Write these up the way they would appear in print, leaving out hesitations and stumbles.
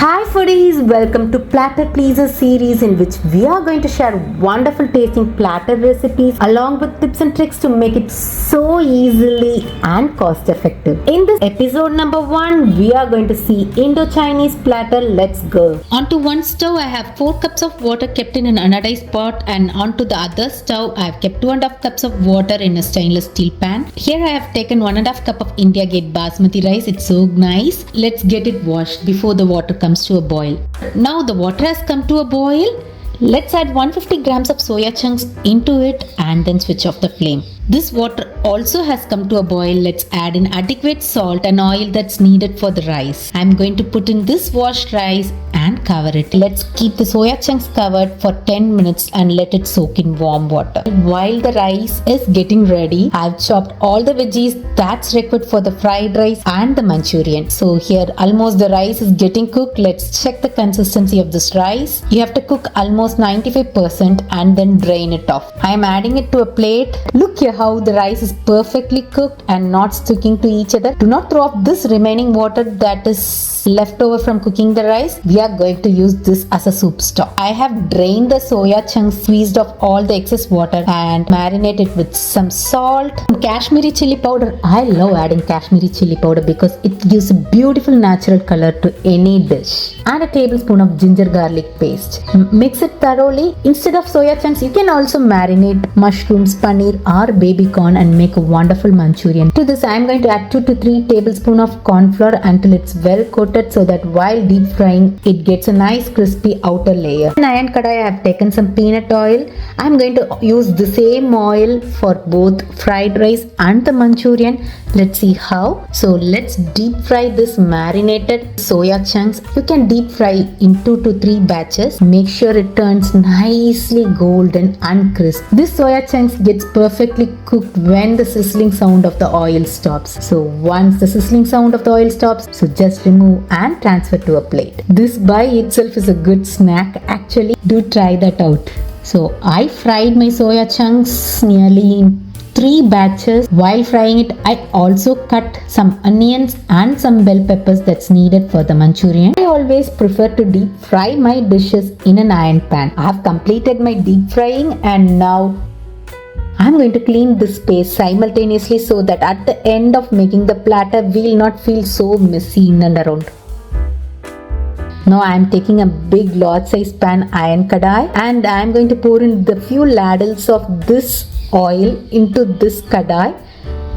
Hi foodies, welcome to Platter Pleaser series in which we are going to share wonderful tasting platter recipes along with tips and tricks to make it so easily and cost effective. In this episode number 1, we are going to see Indochinese platter. Let's go. Onto one stove I have 4 cups of water kept in an anodized pot, and onto the other stove I have kept 2.5 cups of water in a stainless steel pan. Here I have taken 1.5 cup of India Gate basmati rice. It's so nice. Let's get it washed before the water comes to a boil. Now the water has come to a boil. Let's add 150 grams of soya chunks into it and then switch off the flame. This water also has come to a boil. Let's add in adequate salt and oil that's needed for the rice. I'm going to put in this washed rice and cover it. Let's keep the soya chunks covered for 10 minutes and let it soak in warm water. While the rice is getting ready, I've chopped all the veggies that's required for the fried rice and the Manchurian. So here almost the rice is getting cooked. Let's check the consistency of this rice. You have to cook almost 95% and then drain it off. I'm adding it to a plate. Look here how the rice is perfectly cooked and not sticking to each other. Do not throw off this remaining water that is left over from cooking the rice. We are going to use this as a soup stock. I have drained the soya chunks, squeezed off all the excess water and marinate it with some salt, Kashmiri chili powder. I love adding Kashmiri chili powder because it gives a beautiful natural color to any dish, and a tablespoon of ginger garlic paste. Mix it thoroughly. Instead of soya chunks, you can also marinate mushrooms, paneer or baby corn and make a wonderful Manchurian. To this I am going to add 2 to 3 tablespoons of corn flour until it's well coated, so that while deep frying it gets a nice crispy outer layer. In iron kadai I have taken some peanut oil. I am going to use the same oil for both fried rice and the Manchurian. Let's see how. So let's deep fry this marinated soya chunks. You can deep fry in 2 to 3 batches. Make sure it turns nicely golden and crisp. This soya chunks gets perfectly cooked when the sizzling sound of the oil stops. So once the sizzling sound of the oil stops, so just remove and transfer to a plate. This by itself is a good snack. Actually, do try that out. So I fried my soya chunks nearly in 3 batches. While frying it, I also cut some onions and some bell peppers that's needed for the Manchurian. I always prefer to deep fry my dishes in an iron pan. I have completed my deep frying and now I'm going to clean this space simultaneously so that at the end of making the platter we will not feel so messy in and around. Now I am taking a big large size pan iron kadai and I am going to pour in the few ladles of this oil into this kadai.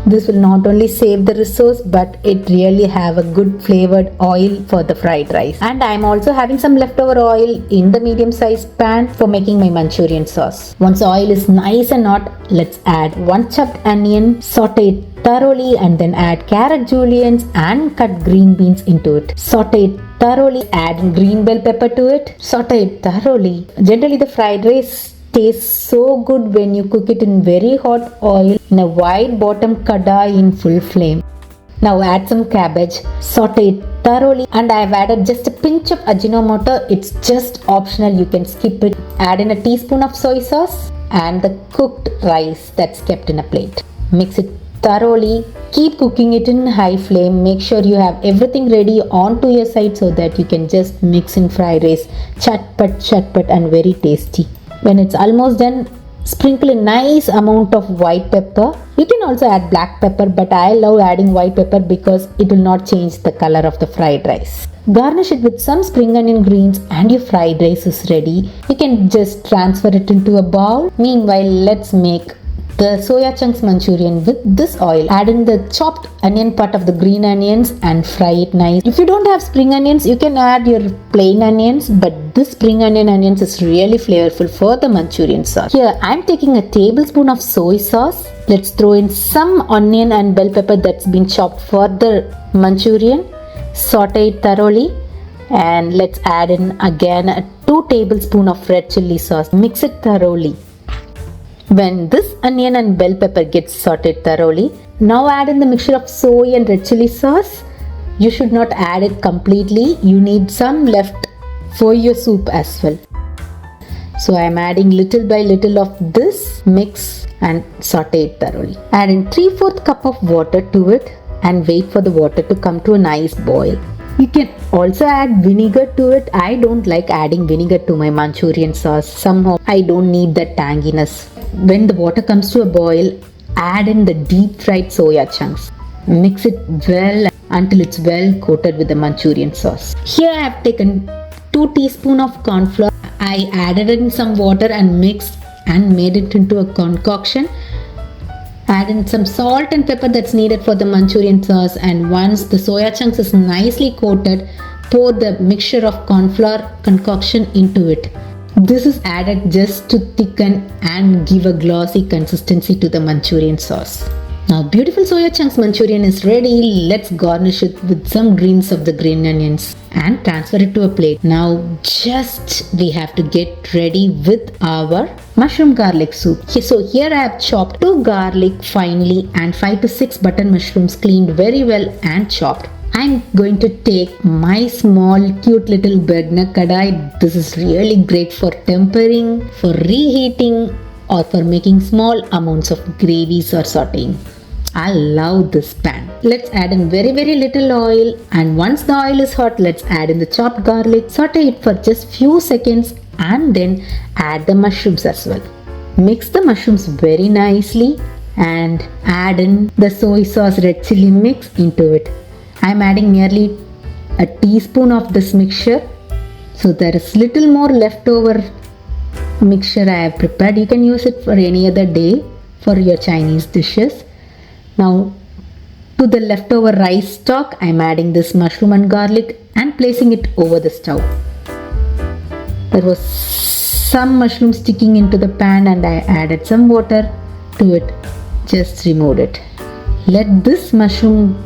This will not only save the resource but it really have a good flavored oil for the fried rice. And I am also having some leftover oil in the medium sized pan for making my Manchurian sauce. Once oil is nice and hot, let's add 1 chopped onion, saute it thoroughly and then add carrot juliennes and cut green beans into it. Saute it thoroughly, add green bell pepper to it, saute it thoroughly. Generally the fried rice tastes so good when you cook it in very hot oil in a wide bottom kadai in full flame. Now add some cabbage, saute it thoroughly, and I have added just a pinch of Ajinomoto. It's just optional, you can skip it. Add in a teaspoon of soy sauce and the cooked rice that's kept in a plate. Mix it thoroughly. Keep cooking it in high flame. Make sure you have everything ready onto your side so that you can just mix in fried rice. Chatpat and very tasty. When it's almost done, sprinkle a nice amount of white pepper. You can also add black pepper, but I love adding white pepper because it will not change the color of the fried rice. Garnish it with some spring onion greens and your fried rice is ready. You can just transfer it into a bowl. Meanwhile, let's make the soya chunks Manchurian with this oil. Add in the chopped onion part of the green onions and fry it nice. If you don't have spring onions, you can add your plain onions, but this spring onions is really flavorful for the Manchurian sauce. Here I am taking a tablespoon of soy sauce. Let's throw in some onion and bell pepper that's been chopped for the Manchurian. Saute it thoroughly and let's add in again 2 tablespoons of red chili sauce. Mix it thoroughly. When this onion and bell pepper gets sauteed thoroughly, now add in the mixture of soy and red chili sauce. You should not add it completely. You need some left for your soup as well. So I am adding little by little of this mix and saute it thoroughly. Add in 3/4 cup of water to it and wait for the water to come to a nice boil. You can also add vinegar to it. I don't like adding vinegar to my Manchurian sauce. Somehow I don't need that tanginess. When the water comes to a boil, add in the deep fried soya chunks. Mix it well until it's well coated with the Manchurian sauce. Here I have taken 2 teaspoons of corn flour. I added in some water and mixed and made it into a concoction. Add in some salt and pepper that's needed for the Manchurian sauce, and once the soya chunks is nicely coated, pour the mixture of corn flour concoction into it. This is added just to thicken and give a glossy consistency to the Manchurian sauce. Now beautiful soya chunks Manchurian is ready. Let's garnish it with some greens of the green onions and transfer it to a plate. Now we have to get ready with our mushroom garlic soup. So here I have chopped 2 garlic finely and 5 to 6 button mushrooms cleaned very well and chopped. I'm going to take my small cute little Bergner kadai. This is really great for tempering, for reheating, or for making small amounts of gravies or sauteing. I love this pan. Let's add in very little oil, and once the oil is hot, let's add in the chopped garlic. Saute it for just few seconds and then add the mushrooms as well. Mix the mushrooms very nicely and add in the soy sauce red chili mix into it. I'm adding nearly a teaspoon of this mixture. So there is little more leftover mixture I have prepared. You can use it for any other day for your Chinese dishes. Now to the leftover rice stock, I'm adding this mushroom and garlic and placing it over the stove. There was some mushroom sticking into the pan and I added some water to it. Just removed it. Let this mushroom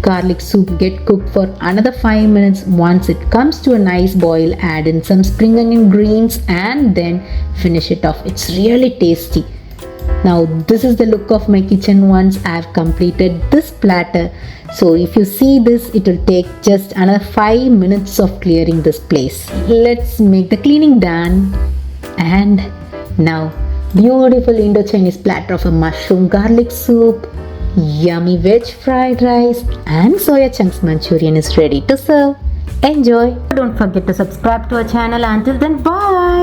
garlic soup get cooked for another 5 minutes. Once it comes to a nice boil, add in some spring onion greens and then finish it off. It's really tasty. Now this is the look of my kitchen once I have completed this platter. So if you see this, it will take just another 5 minutes of clearing this place. Let's make the cleaning done. And now beautiful Indo-Chinese platter of a mushroom garlic soup, yummy veg fried rice and soya chunks Manchurian is ready to serve. Enjoy! Don't forget to subscribe to our channel. Until then, bye!